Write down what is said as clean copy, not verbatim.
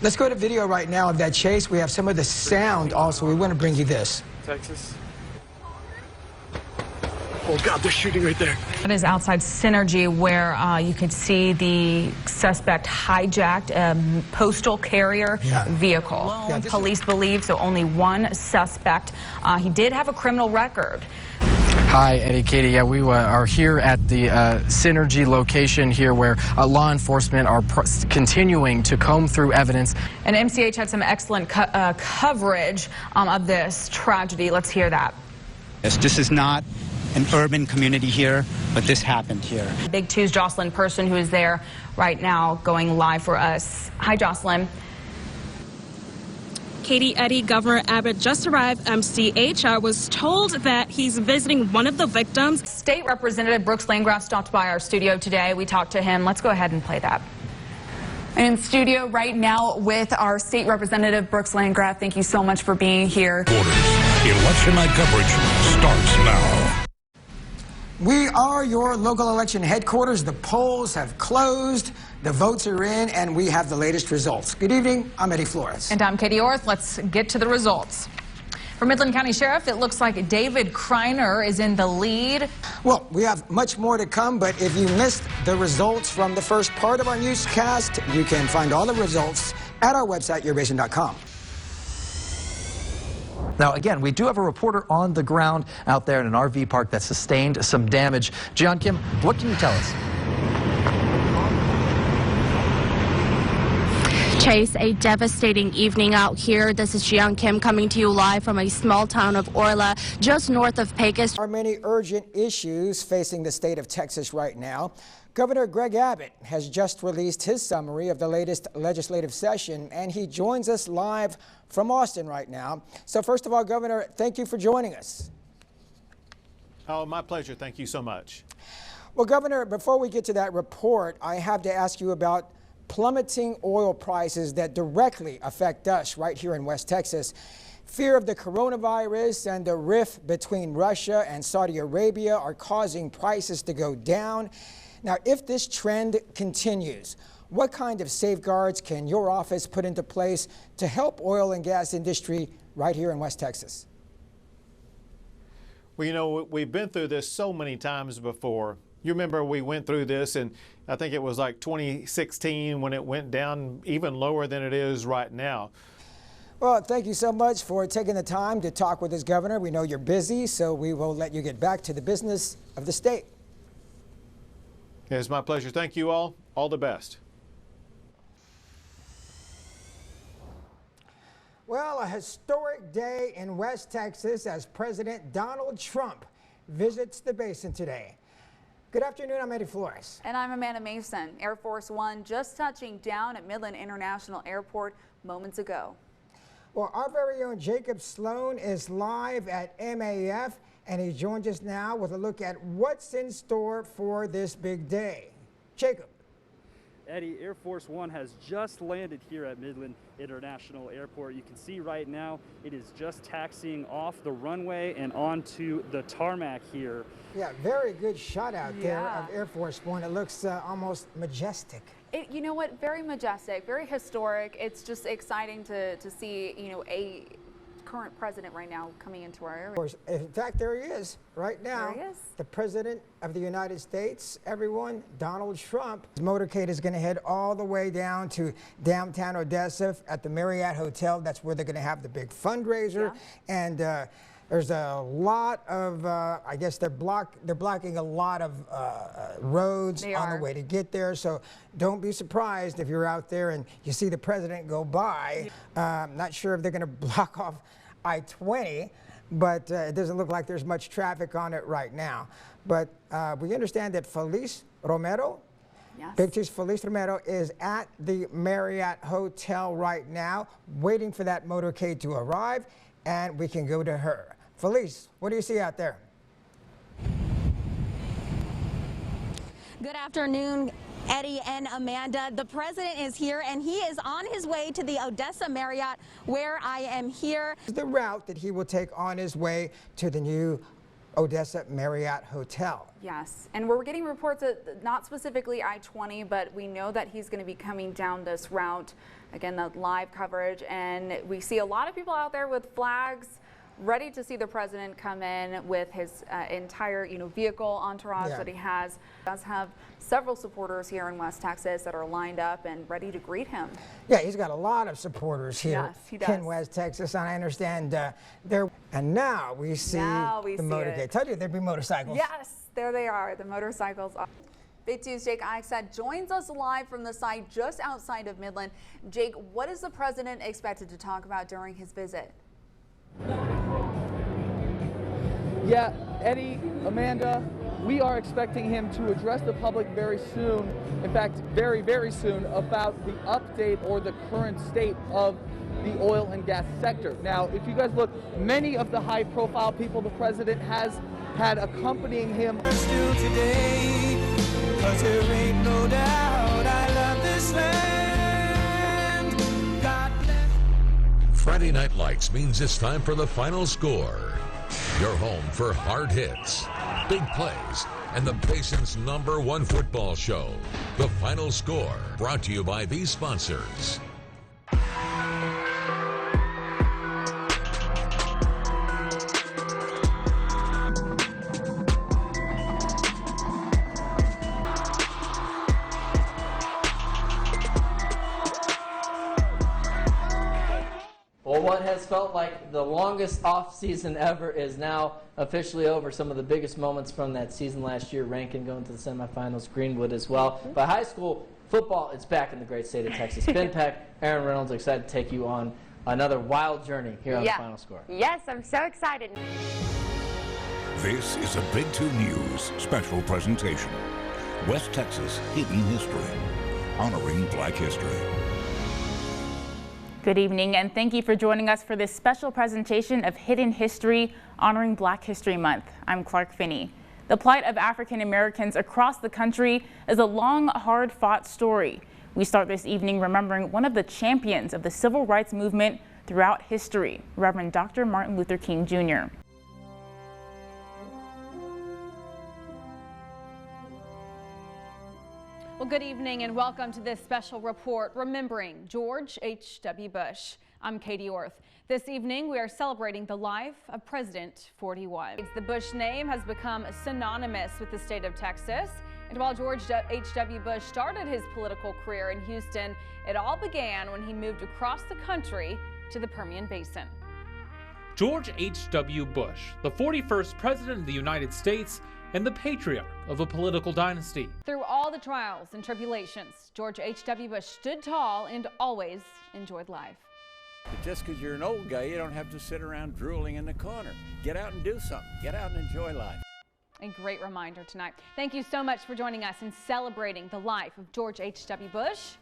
Let's go to video right now of that chase. We have some of the sound also. We want to bring you this. Texas. Oh, God, they're shooting right there. That is outside Synergy, where you can see the suspect hijacked a postal carrier vehicle. Yeah, Police believe so only one suspect. He did have a criminal record. Hi, Eddie, Katie. Yeah, we are here at the Synergy location here where law enforcement are continuing to comb through evidence. And MCH had some excellent coverage of this tragedy. Let's hear that. This is not an urban community here, but this happened here. Big Two's Jocelyn Person, who is there right now going live for us. Hi, Jocelyn. Katie, Eddie, Governor Abbott just arrived. MCH was told that he's visiting one of the victims. State Representative Brooks Landgraf stopped by our studio today. We talked to him. Let's go ahead and play that. In studio right now with our State Representative Brooks Landgraf. Thank you so much for being here. Election night coverage starts now. We are your local election headquarters. The polls have closed, the votes are in, and we have the latest results. Good evening. I'm Eddie Flores. And I'm Katie Orth. Let's get to the results. For Midland County Sheriff, it looks like David Kreiner is in the lead. Well, we have much more to come, but if you missed the results from the first part of our newscast, you can find all the results at our website, YourBasin.com. Now, again, we do have a reporter on the ground out there in an RV park that sustained some damage. Jian Kim, what can you tell us? Chase, a devastating evening out here. This is Jian Kim coming to you live from a small town of Orla, just north of Pecos. There are many urgent issues facing the state of Texas right now. Governor Greg Abbott has just released his summary of the latest legislative session, and he joins us live from Austin right now. So first of all, Governor, thank you for joining us. Oh, my pleasure. Thank you so much. Well, Governor, before we get to that report, I have to ask you about plummeting oil prices that directly affect us right here in West Texas. Fear of the coronavirus and the rift between Russia and Saudi Arabia are causing prices to go down. Now, if this trend continues, what kind of safeguards can your office put into place to help oil and gas industry right here in West Texas? Well, you know, we've been through this so many times before. You remember we went through this, and I think it was like 2016 when it went down even lower than it is right now. Well, thank you so much for taking the time to talk with us, Governor. We know you're busy, so we will let you get back to the business of the state. It's my pleasure. Thank you all. All the best. Well, a historic day in West Texas as President Donald Trump visits the basin today. Good afternoon, I'm Eddie Flores. And I'm Amanda Mason. Air Force One just touching down at Midland International Airport moments ago. Well, our very own Jacob Sloan is live at MAF, and he joins us now with a look at what's in store for this big day. Jacob. Eddie, Air Force One has just landed here at Midland International Airport. You can see right now it is just taxiing off the runway and onto the tarmac here. Yeah, very good shot out there of Air Force One. It looks almost majestic. You know what? Very majestic, very historic. It's just exciting to see, you know, a current president right now coming into our area. In fact, there he is right now. There he is. The President of the United States, everyone, Donald Trump. His motorcade is going to head all the way down to downtown Odessa at the Marriott Hotel. That's where they're going to have the big fundraiser. Yeah. And there's a lot of, I guess they're blocking a lot of roads on the way to get there. So don't be surprised if you're out there and you see the president go by. Not sure if they're going to block off I-20, but it doesn't look like there's much traffic on it right now. But we understand that Feliz Romero, Big Two's Feliz Romero is at the Marriott Hotel right now, waiting for that motorcade to arrive, and we can go to her. Feliz, what do you see out there? Good afternoon, Eddie and Amanda. The president is here, and he is on his way to the Odessa Marriott, where I am here. The route that he will take on his way to the new Odessa Marriott Hotel. Yes, and we're getting reports that not specifically I-20, but we know that he's going to be coming down this route. Again, the live coverage, and we see a lot of people out there with flags, ready to see the president come in with his entire, vehicle entourage that he has. He does have several supporters here in West Texas that are lined up and ready to greet him. Yeah, he's got a lot of supporters here Yes, he does. in West Texas, and I understand they're. And now we see the motorcade. Told you there'd be motorcycles. Yes, there they are, the motorcycles. Big News Jake Eichstadt joins us live from the site just outside of Midland. Jake, what is the president expected to talk about during his visit? Yeah, Eddie, Amanda, we are expecting him to address the public very soon. In fact, very, very soon about the update or the current state of the oil and gas sector. Now, if you guys look, many of the high-profile people the president has had accompanying him. Still today, 'cause there ain't no doubt I love this land. God bless. Friday Night Lights means it's time for the Final Score. Your home for hard hits, big plays, and the Basin's #1 football show. The Final Score, brought to you by these sponsors. Well, what has felt like the longest off season ever is now officially over. Some of the biggest moments from that season last year, Rankin going to the semifinals, Greenwood as well. But high school football, it's back in the great state of Texas. Ben Peck, Aaron Reynolds, excited to take you on another wild journey here on the Final Score. Yes, I'm so excited. This is a Big 2 News special presentation. West Texas Hidden History, honoring Black history. Good evening, and thank you for joining us for this special presentation of Hidden History, honoring Black History Month. I'm Clark Finney. The plight of African Americans across the country is a long, hard-fought story. We start this evening remembering one of the champions of the civil rights movement throughout history, Reverend Dr. Martin Luther King Jr. Well, good evening and welcome to this special report remembering George H.W. Bush. I'm Katie Orth. This evening we are celebrating the life of President 41. The Bush name has become synonymous with the state of Texas. And while George H.W. Bush started his political career in Houston, it all began when he moved across the country to the Permian Basin. George H.W. Bush, the 41st President of the United States, and the patriarch of a political dynasty. Through all the trials and tribulations, George H.W. Bush stood tall and always enjoyed life. But just because you're an old guy, you don't have to sit around drooling in the corner. Get out and do something. Get out and enjoy life. A great reminder tonight. Thank you so much for joining us in celebrating the life of George H.W. Bush.